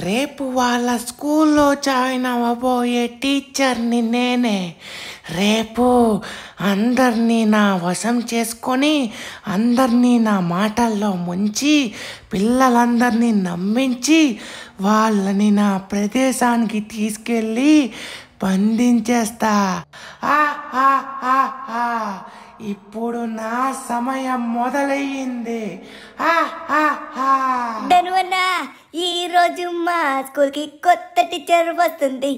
రేపు వాళ్ళ స్కూల్లో జాయిన్ అవ్వబోయే టీచర్ని నేనే. రేపు అందరినీ నా వశం చేసుకొని అందరినీ నా మాటల్లో ముంచి పిల్లలందరినీ నమ్మించి వాళ్ళని నా ప్రదేశానికి తీసుకెళ్ళి బంధించేస్తా. ఆ ఆ ఆ ఆ ఇప్పుడు నా సమయం మొదలయ్యింది. ఈ రోజు మా స్కూల్ కి కొత్త టీచర్ వస్తుంది.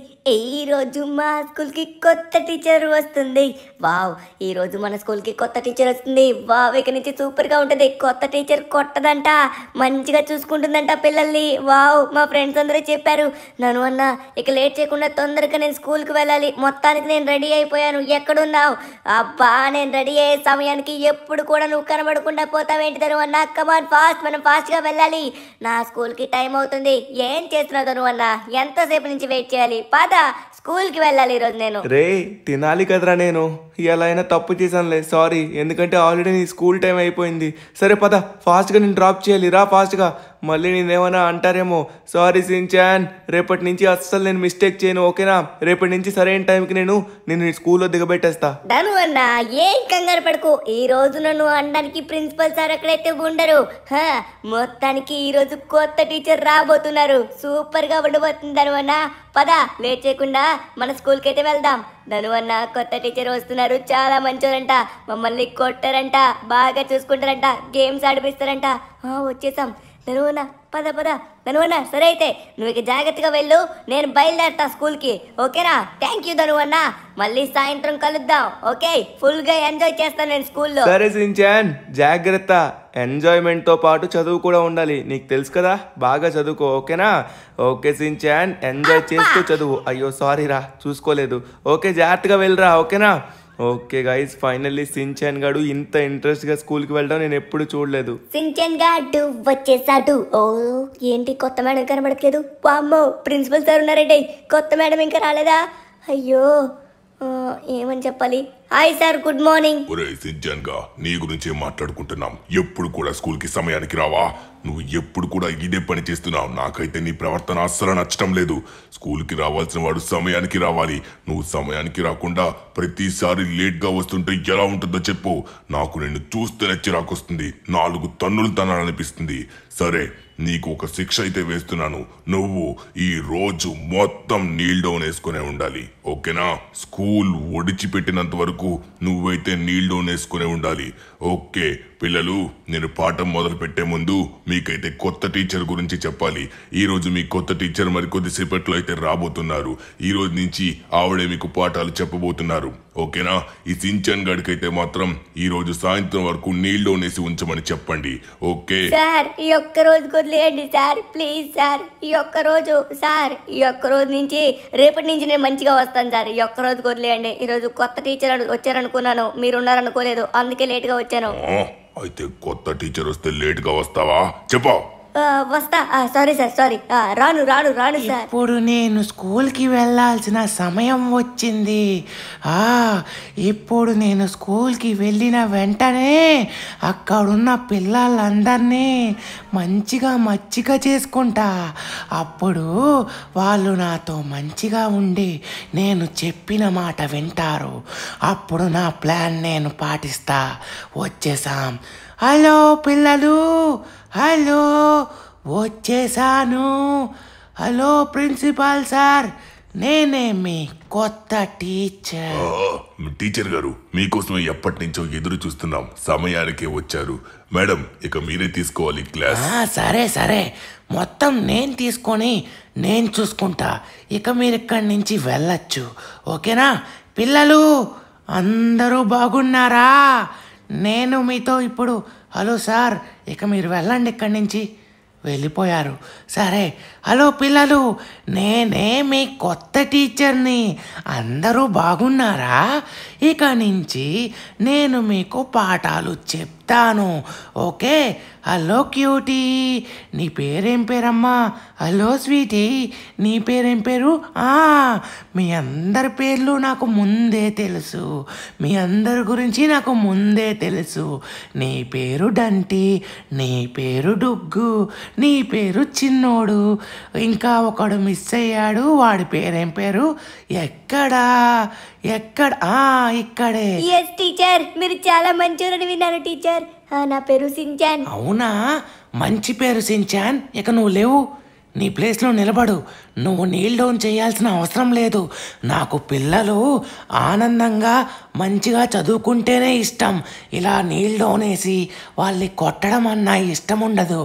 వావ్, ఈ రోజు మన స్కూల్ కి కొత్త టీచర్ వస్తుంది. వావ్, ఇక నుంచి సూపర్ గా ఉంటది. కొత్త టీచర్ కొట్టదంట, మంచిగా చూసుకుంటుందంట పిల్లల్ని. వావ్, మా ఫ్రెండ్స్ అందరూ చెప్పారు. నన్ను అన్న ఇక లేట్ చేయకుండా తొందరగా నేను స్కూల్ కి వెళ్ళాలి. మొత్తానికి నేను రెడీ అయిపోయాను. ఎక్కడున్నావు? అబ్బా, నేను రెడీ అయ్యే సమయానికి ఎప్పుడు కూడా నువ్వు కనబడకుండా పోతావేంటి తను అన్న? కమాన్ ఫాస్ట్, మనం ఫాస్ట్ గా వెళ్ళాలి. నా స్కూల్ కి టైం అవుతుంది. ఏం చేస్తున్నావు తను అన్న? ఎంతసేపు నుంచి వెయిట్ చేయాలి? పద, స్కూల్ కి వెళ్ళాలి ఈరోజు. నేను రే తినాలి కదరా, నేను ఇలా అయినా తప్పు చేశానులే, సారీ. ఎందుకంటే ఆల్రెడీ నీ స్కూల్ టైం అయిపోయింది. సరే పద, ఫాస్ట్గా నేను డ్రాప్ చేయాలి, రా ఫాస్ట్గా. మళ్ళీ నేనేమైనా అంటారేమో. సారీ సించాన్, రేపటి నుంచి అస్సలు నేను మిస్టేక్ చేయను, ఓకేనా? రేపటి నుంచి సరైన టైంకి నేను స్కూల్లో దిగబెట్టేస్తా. ధను అన్న ఏం కంగారు పడుకో. ఈ రోజు నన్ను అనడానికి ప్రిన్సిపల్ సార్ ఎక్కడైతే ఉండరు. మొత్తానికి ఈ రోజు కొత్త టీచర్ రాబోతున్నారు. సూపర్ గా ఉండబోతుంది ధను అన్న. పద, లేట్ చేయకుండా మన స్కూల్కి అయితే వెళ్దాం. ధను అన్న కొత్త టీచర్ వస్తున్నారు. చాలా మంచోరంట, మమ్మల్ని కొట్టారంట, బాగా చూసుకుంటారంట, గేమ్స్ ఆడిపిస్తారంట. వచ్చేసాం ధను అన్న. పద పద ధను అన్న. సరే అయితే నువ్వు ఇక జాగ్రత్తగా వెళ్ళు, నేను బయలుదేరుతా స్కూల్కి, ఓకేనా? థ్యాంక్ యూ ధను అన్న. మళ్ళీ సాయంత్రం కలుద్దాం, ఓకే? ఫుల్ గా ఎంజాయ్ చేస్తాను నేను స్కూల్లో. సరే సించాన్, జాగ్రత్త. ఎంజాయ్మెంట్ తో పాటు చదువు కూడా ఉండాలి, నీకు తెలుసు కదా. బాగా చదువుకో, ఓకేనా? ఓకే సించాన్, ఎంజాయ్ చేస్తూ చదువు. అయ్యో సారీ రా, చూసుకోలేదు. ఓకే, జాగ్రత్తగా వెళ్ళరా, ఓకేనా? ఓకే గైస్, ఫైనల్లీ సించాన్ గాడు ఇంత ఇంట్రెస్ట్ గా స్కూల్ కి వెళ్ళడం నేను ఎప్పుడు చూడలేదు. సించాన్ గాడు వచ్చేసాడు. ఓ ఏంటి, కొత్త మేడం కనబడట్లేదు? వామ్మో, ప్రిన్సిపల్ సార్ ఉన్నారండి. కొత్త మేడం ఇంకా రాలేదా? అయ్యో, ఏమని చెప్పాలి? Hi sir, good morning. ఒరే సించాన్ గా, నీ గురించే మాట్లాడుకుంటున్నాం. ఎప్పుడు కూడా స్కూల్ కి సమయానికి రావా? నువ్వు ఎప్పుడు కూడా ఇదే పని చేస్తున్నావు. నాకైతే నీ ప్రవర్తన అస్సలు నచ్చటం లేదు. స్కూల్ కి రావాల్సిన వాడు సమయానికి రావాలి. నువ్వు సమయానికి రాకుండా ప్రతిసారి లేట్ గా వస్తుంటే ఎలా ఉంటుందో చెప్పు. నాకు నిన్ను చూస్తేనే చిరాకొస్తుంది, 4 తన్నులు తనాలనిపిస్తుంది. సరే, నీకు ఒక శిక్ష అయితే వేస్తున్నాను. నువ్వు ఈ రోజు మొత్తం నీల్ డౌన్ వేసుకునే ఉండాలి, ఓకేనా? స్కూల్ ఒడిచిపెట్టినంత వరకు నువ్వైతే నీల్ డౌన్ వేసుకునే ఉండాలి. ఓకే పిల్లలు, నేను పాఠం మొదలు పెట్టే ముందు మీకైతే కొత్త టీచర్ గురించి చెప్పాలి. ఈ రోజు మీ కొత్త టీచర్ మరి కొద్దిసేపట్లో అయితే రాబోతున్నారు. ఈ రోజు నుంచి ఆవిడే మీకు పాఠాలు చెప్పబోతున్నారు, ఓకేనా? ఈ సించాన్ గడికైతే మాత్రం ఈ రోజు సాయంత్రం వరకు నీళ్ళు వేసి ఉంచమని చెప్పండి, ఓకే? సార్, ఈ ఒక్క రోజు వదిలేయండి సార్, ప్లీజ్ సార్. ఈ ఒక్క రోజు సార్, ఈ ఒక్క రోజు నుంచి రేపటి నుంచి నేను మంచిగా వస్తాను సార్. ఈ ఒక్క రోజు వదిలేయండి. ఈ రోజు కొత్త టీచర్ వచ్చారనుకున్నాను, మీరు ఉన్నారనుకోలేదు, అందుకే లేట్ గా వచ్చాను. అయితే కొత్త టీచర్ వస్తే లేట్ గా వస్తావా? చెప్పు. వస్తా. Sorry sir, sorry. రాను రాను రాను సార్. ఇప్పుడు నేను స్కూల్కి వెళ్ళాల్సిన సమయం వచ్చింది. ఇప్పుడు నేను స్కూల్కి వెళ్ళిన వెంటనే అక్కడున్న పిల్లలందరినీ మంచిగా మచ్చిక చేసుకుంటా. అప్పుడు వాళ్ళు నాతో మంచిగా ఉండి నేను చెప్పిన మాట వింటారు. అప్పుడు నా ప్లాన్ నేను పాటిస్తా. వచ్చేసాం. హలో పిల్లలు, హలో, వచ్చేసాను. హలో ప్రిన్సిపాల్ సార్, నేనే మీ కొత్త టీచర్. టీచర్ గారు, మీకోసమే ఎప్పటి నుంచో ఎదురు చూస్తున్నాం. సమయానికే వచ్చారు. మేడం, ఇక మీరే తీసుకోవాలి క్లాస్. సరే సరే, మొత్తం నేను తీసుకొని నేను చూసుకుంటా. ఇక మీరు ఇక్కడి నుంచి వెళ్ళచ్చు, ఓకేనా? పిల్లలు అందరూ బాగున్నారా? నేను మీతో ఇప్పుడు హలో సార్, ఇక మీరు వెళ్ళండి ఇక్కడి నుంచి. వెళ్ళిపోయారు. సరే, హలో పిల్లలు, నేనే మీ కొత్త టీచర్ని. అందరూ బాగున్నారా? ఇక నుంచి నేను మీకు పాఠాలు చెప్తా. చెప్తాను. ఓకే, హలో క్యూటీ, నీ పేరేం పేరమ్మా? హలో స్వీటీ, నీ పేరేం పేరు? మీ అందరి పేర్లు నాకు ముందే తెలుసు, మీ అందరి గురించి నాకు ముందే తెలుసు. నీ పేరు డంటి, నీ పేరు డుగ్గు, నీ పేరు చిన్నోడు, ఇంకా ఒకడు మిస్ అయ్యాడు, వాడి పేరేం పేరు? ఎక్కడా? ఇక్కడే. ఎస్ టీచర్, మీరు చాలా మంచివారని విన్నాను టీచర్. నా పేరు సించాన్. అవునా, మంచి పేరు సించాన్. ఇక నువ్వు లేవు, నీ ప్లేస్లో నిలబడు. నువ్వు నీల్ డౌన్ చేయాల్సిన అవసరం లేదు. నాకు పిల్లలు ఆనందంగా మంచిగా చదువుకుంటేనే ఇష్టం. ఇలా నీల్ డౌన్ వేసి వాళ్ళని కొట్టడం అన్నా ఇష్టం ఉండదు.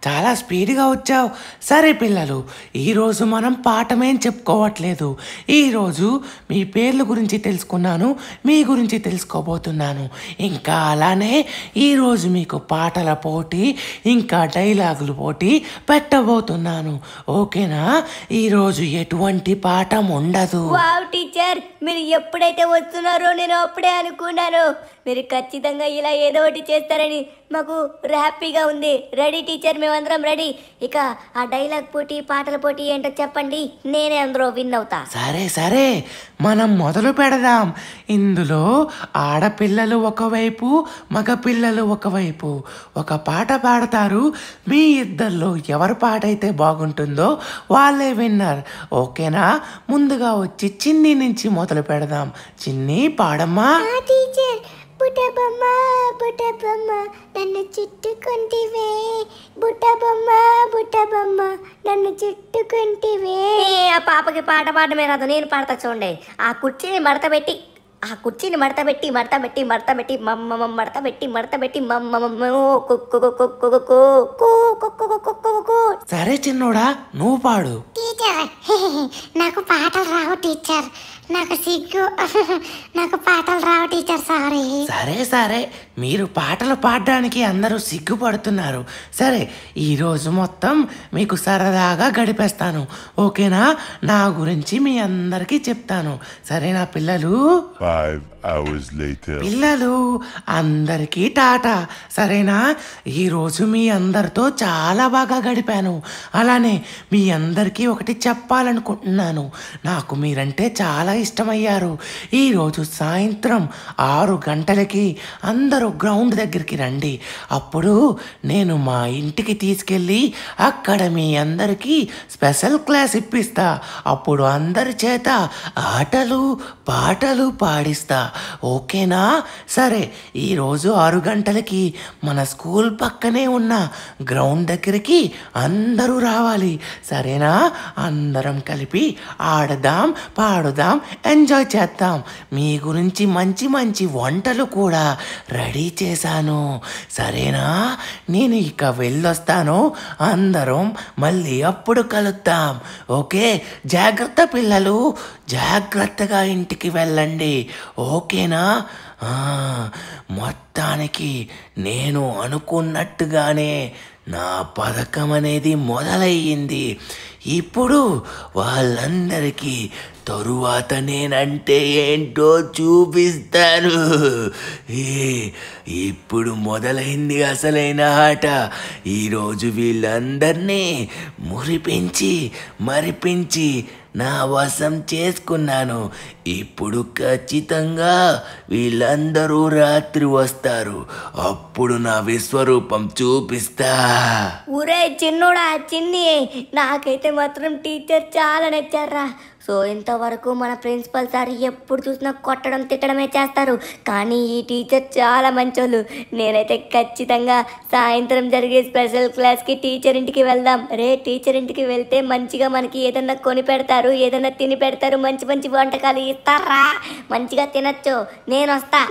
చాలా స్పీడ్గా వచ్చావు. సరే పిల్లలు, ఈరోజు మనం పాఠమేం చెప్పుకోవట్లేదు. ఈరోజు మీ పేర్ల గురించి తెలుసుకున్నాను, మీ గురించి తెలుసుకోబోతున్నాను. ఇంకా అలానే ఈరోజు మీకు పాటల పోటీ, ఇంకా డైలాగుల పోటీ పెట్టబోతున్నాను. ఓకేనా? ఈరోజు ఎటువంటి పాఠం ఉండదు. వావ్ టీచర్, మీరు ఎప్పుడైతే వస్తున్నారో నేను అప్పుడే అనుకున్నాను. మీరు ఖచ్చితంగా ఇలా ఏదో ఒకటి చేస్తారని మాకు హ్యాపీగా ఉంది. రెడీ టీచర్, మేమందరం రెడీ. ఇక ఆ డైలాగ్ పోటీ, పాటల పోటీ ఏంటో చెప్పండి, నేనే అందరూ విన్ అవుతా. సరే మనం మొదలు పెడదాం. ఇందులో ఆడపిల్లలు ఒకవైపు, మగపిల్లలు ఒకవైపు ఒక పాట పాడతారు. మీ ఇద్దరిలో ఎవరి పాట అయితే బాగుంటుందో వాళ్ళే విన్నర్. ఓకేనా? ముందుగా వచ్చి చిన్ని నుంచి మొదలు పెడదాం. చిన్ని, పాడమ్మా. టీచర్, బుట్టబొమ్మ బుట్టబొమ్మ నన్ను చుట్టుకుంటివే, బుట్టబొమ్మ నన్ను చుట్టుకుంటివే. ఆ పాపకి పాట పాడమే రాదు, నేను పాడతా చూడండి. ఆ కుర్చీని మడతబెట్టి సరే చిన్నోడా, నువ్వు పాడు. టీచర్, నాకు పాటలు రావు టీచర్, నాకు సిగ్గు, నాకు పాటలు రావు టీచర్, సారీ. సరే మీరు పాటలు పాడడానికి అందరూ సిగ్గుపడుతున్నారు. సరే, ఈరోజు మొత్తం మీకు సరదాగా గడిపేస్తాను. ఓకేనా? నా గురించి మీ అందరికీ చెప్తాను. సరేనా పిల్లలు? 5 hours later. పిల్లలు అందరికీ టాటా. సరేనా? ఈరోజు మీ అందరితో చాలా బాగా గడిపాను. అలానే మీ అందరికీ ఒకటి చెప్పాలనుకుంటున్నాను. నాకు మీరంటే చాలా ఇష్టమయ్యారు. ఈరోజు సాయంత్రం 6 గంటలకి అందరూ గ్రౌండ్ దగ్గరికి రండి. అప్పుడు నేను మా ఇంటికి తీసుకెళ్ళి అక్కడ మీ అందరికీ స్పెషల్ క్లాస్ ఇప్పిస్తా. అప్పుడు అందరి చేత ఆటలు పాటలు పాడిస్తా. ఓకేనా? సరే, ఈరోజు 6 గంటలకి మన స్కూల్ పక్కనే ఉన్న గ్రౌండ్ దగ్గరికి అందరూ రావాలి. సరేనా? అందరం కలిపి ఆడదాం, పాడుదాం, ఎంజాయ్ చేద్దాం. మీ గురించి మంచి మంచి వంటలు కూడా రెడీ చేశాను. సరేనా? నేను ఇక వెళ్ళొస్తాను. అందరం మళ్ళీ అప్పుడు కలుద్దాం. ఓకే? జాగ్రత్త పిల్లలు, జాగ్రత్తగా ఇంటికి వెళ్ళండి. ఓకేనా? మొత్తానికి నేను అనుకున్నట్టుగానే నా పథకం అనేది మొదలయ్యింది. ఇప్పుడు వాళ్ళందరికీ తరువాత నేనంటే ఏంటో చూపిస్తాను. ఇప్పుడు మొదలైంది అసలైన ఆట. ఈరోజు వీళ్ళందరినీ మురిపించి మరిపించి నా వశం చేసుకున్నాను. ఇప్పుడు ఖచ్చితంగా వీళ్ళందరూ రాత్రి వస్తారు. అప్పుడు నా విశ్వరూపం చూపిస్తా. ఊరే చిన్నోడా, చిన్ని, నాకైతే మాత్రం టీచర్ చాలా నచ్చారా. సో ఇంతవరకు మన ప్రిన్సిపల్ సార్ ఎప్పుడు చూసినా కొట్టడం తిట్టడమే చేస్తారు, కానీ ఈ టీచర్ చాలా మంచోళ్ళు. నేనైతే ఖచ్చితంగా సాయంత్రం జరిగే స్పెషల్ క్లాస్కి టీచర్ ఇంటికి వెళ్దాం. టీచర్ ఇంటికి వెళ్తే మంచిగా మనకి ఏదన్నా కొని పెడతారు, ఏదన్నా తిని పెడతారు, మంచి మంచి వంటకాలు ఇస్తారా, మంచిగా తినచ్చు. నేను వస్తా.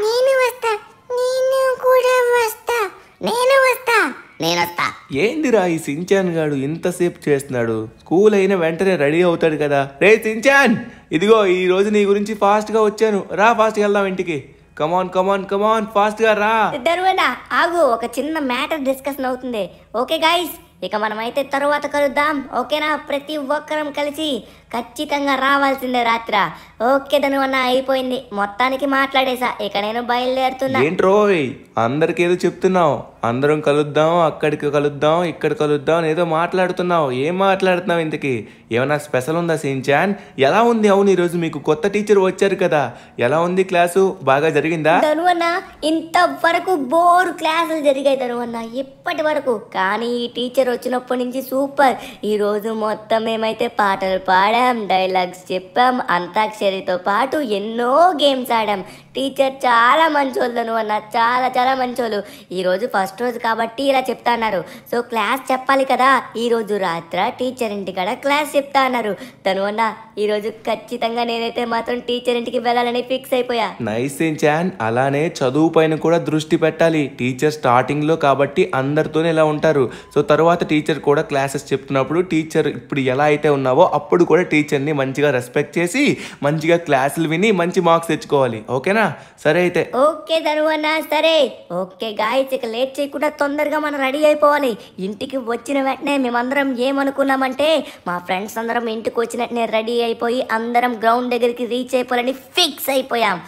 ఏందిరా ఈ సించాన్ గాడు ఇంతసేపు చేస్తున్నాడు? స్కూల్ అయిన వెంటనే రెడీ అవుతాడు కదా. రే సించాన్, ఇదిగో ఈ రోజు నీ గురించి ఫాస్ట్గా వచ్చాను. రా, ఫాస్ట్గా వెళ్దాం ఇంటికి. కమాన్ ఫాస్ట్గా రా. దర్వనా ఆగు, ఒక చిన్న మ్యాటర్ డిస్కషన్ అవుతుంది. ఓకే గైస్, ఇక మనమైతే తరువాత కలుద్దాం, ఓకేనా? ప్రతి ఒక్కరం కలిసి ఖచ్చితంగా రావాల్సిందే రాత్రి. ఓకే ధనువన్న, అయిపోయింది, మొత్తానికి మాట్లాడేసా. ఇక నేను బయలుదేరుతున్నా. ఏంట్రోయ్ అందరికి ఏదో చెప్తున్నావు, అందరం కలుద్దాం, అక్కడికి కలుద్దాం, ఇక్కడ కలుద్దాం ఏదో మాట్లాడుతున్నావు. ఏం మాట్లాడుతున్నావు ఇంతకి? ఏమైనా స్పెషల్ ఉందా సించాన్? ఎలా ఉంది? అవును ఈరోజు మీకు కొత్త టీచర్ వచ్చారు కదా, ఎలా ఉంది క్లాసు? బాగా జరిగిందా? ధనువన్న, ఇంతవరకు బోరు క్లాసులు జరిగాయి ధనువన్న ఇప్పటి వరకు, కానీ ఈ టీచర్ వచ్చినప్పటి నుంచి సూపర్. ఈరోజు మొత్తం మేమైతే పాటలు పాడాం, డైలాగ్స్ చెప్పాం, అంతాక్షరితో పాటు ఎన్నో గేమ్స్ ఆడాం. టీచర్ చాలా మంచోళ్ళు ధనువన్న, చాలా చాలా మంచోళ్ళు. ఈరోజు ఫస్ట్ రోజు కాబట్టి ఇలా చెప్తా అన్నారు. సో క్లాస్ చెప్పాలి కదా, ఈరోజు రాత్రి టీచర్ ఇంటికాడ క్లాస్ చెప్తా అన్నారు. ధనువన్న, ఈరోజు ఖచ్చితంగా నేనైతే మాత్రం టీచర్ ఇంటికి వెళ్ళాలని ఫిక్స్ అయిపోయా. Nice Shinchan. అలానే చదువు పైన కూడా దృష్టి పెట్టాలి. టీచర్ స్టార్టింగ్ లో కాబట్టి అందరితోనే ఇలా ఉంటారు. సో తర్వాత టీచర్ కూడా క్లాసెస్ చెప్తున్నప్పుడు టీచర్ ఇప్పుడు ఎలా అయితే ఉన్నావో అప్పుడు కూడా టీచర్ని మంచిగా రెస్పెక్ట్ చేసి మంచిగా క్లాసులు విని మంచి మార్క్స్ తెచ్చుకోవాలి. ఓకేనా? సరే అయితే. ఓకే ధనువన్న, సరే. ఓకే గాయ్స్, ఇక లేట్ చేయకుండా తొందరగా మనం రెడీ అయిపోవాలి. ఇంటికి వచ్చిన వెంటనే మేమందరం ఏమనుకున్నామంటే మా ఫ్రెండ్స్ అందరం ఇంటికి వచ్చిన వెంటనే రెడీ అయిపోయి అందరం గ్రౌండ్ దగ్గరికి రీచ్ అయిపోవాలని ఫిక్స్ అయిపోయాం.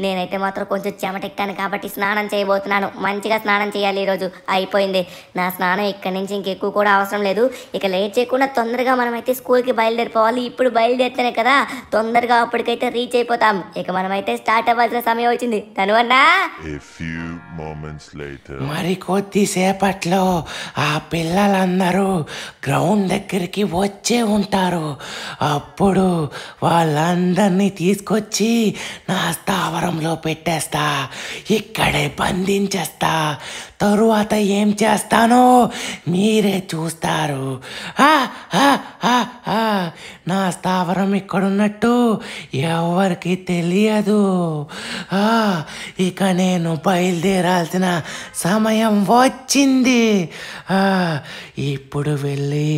నేనైతే మాత్రం కొంచెం చెమటెక్కాను కాబట్టి స్నానం చేయబోతున్నాను. మంచిగా స్నానం చేయాలి ఈరోజు. అయిపోయింది నా స్నానం, ఇక్కడి నుంచి ఇంకెక్కువ కూడా అవసరం లేదు. ఇక లేట్ చేయకుండా తొందరగా మనమైతే స్కూల్కి బయలుదేరిపోవాలి. ఇప్పుడు బయలుదేరితేనే కదా తొందరగా అప్పటికైతే రీచ్ అయిపోతాం. ఇక మనమైతే స్టార్ట్ అవ్వాల్సిన సమయం వచ్చింది. ధనువన్నా, మరి కొద్దిసేపట్లో ఆ పిల్లలందరూ గ్రౌండ్ దగ్గరికి వచ్చే ఉంటారు. అప్పుడు వాళ్ళందరినీ తీసుకొచ్చి నా స్థావరంలో పెట్టేస్తా, ఇక్కడే బంధించేస్తా. తరువాత ఏం చేస్తానో మీరే చూస్తారు. నా స్థావరం ఇక్కడున్నట్టు ఎవరికి తెలియదు. ఇక నేను బయలుదేరాల్సిన సమయం వచ్చింది. ఇప్పుడు వెళ్ళి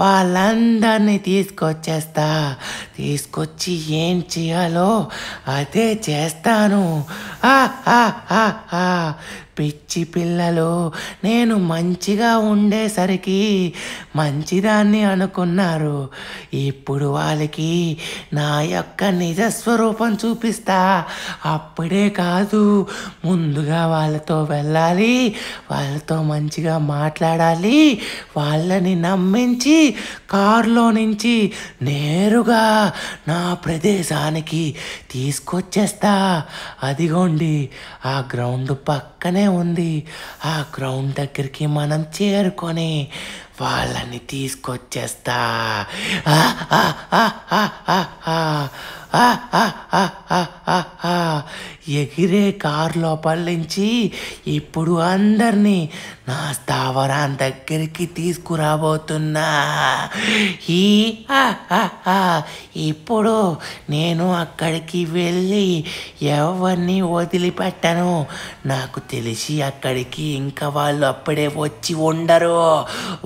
వాళ్ళందరినీ తీసుకొచ్చేస్తా. తీసుకొచ్చి ఏం చేయాలో అదే చేస్తాను. పిచ్చి పిల్లలు, నేను మంచిగా ఉండేసరికి మంచిదాన్ని అనుకున్నారు. ఇప్పుడు వాళ్ళకి నా యొక్క నిజస్వరూపం చూపిస్తా. అప్పుడే కాదు, ముందుగా వాళ్ళతో వెళ్ళాలి, వాళ్ళతో మంచిగా మాట్లాడాలి, వాళ్ళని నమ్మించి కారులో నుంచి నేరుగా నా ప్రదేశానికి తీసుకొచ్చేస్తా. అదిగోండి ఆ గ్రౌండ్ పక్కనే ఉంది. ఆ గ్రౌండ్ దగ్గరికి మనం చేరుకొని వాళ్ళని తీసుకొచ్చేస్తా. ఎగిరే కారు లోపల నుంచి ఇప్పుడు అందరినీ నా స్థావరం దగ్గరికి తీసుకురాబోతున్నా. ఇప్పుడు నేను అక్కడికి వెళ్ళి ఎవరిని వదిలిపెట్టను. నాకు తెలిసి అక్కడికి ఇంకా వాళ్ళు అప్పుడే వచ్చి ఉండరు.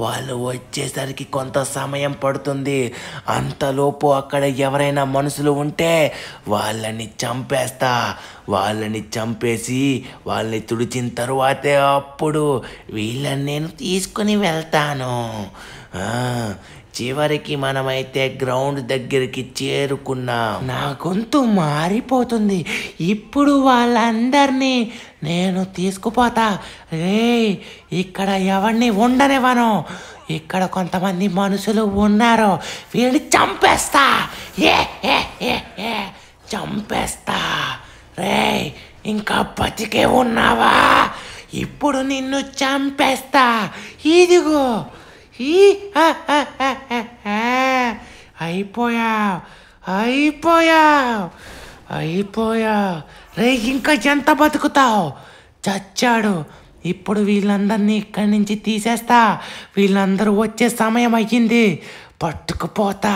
వాళ్ళు వచ్చేసరికి కొంత సమయం పడుతుంది. అంతలోపు అక్కడ ఎవరైనా మనుషులు ఉంటే వాళ్ళని చంపేస్తా. వాళ్ళని చంపేసి వాళ్ళని తుడిచిన తరువాతే అప్పుడు వీళ్ళని నేను తీసుకుని వెళ్తాను. చివరికి మనమైతే గ్రౌండ్ దగ్గరికి చేరుకున్నాం. నా గొంతు మారిపోతుంది. ఇప్పుడు వాళ్ళందరినీ నేను తీసుకుపోతా. ఇక్కడ ఎవరిని ఉండనివ్వను. ఇక్కడ కొంతమంది మనుషులు ఉన్నారు, వీళ్ళని చంపేస్తా. చంపేస్తా. ఇంకా బతికే ఉన్నావా? ఇప్పుడు నిన్ను చంపేస్తా. ఇదిగో అయిపోయావు. ఇంకా ఎంత బతుకుతావు? చచ్చాడు. ఇప్పుడు వీళ్ళందరినీ ఇక్కడి నుంచి తీసేస్తా. వీళ్ళందరూ వచ్చే సమయం అయ్యింది. పట్టుకుపోతా.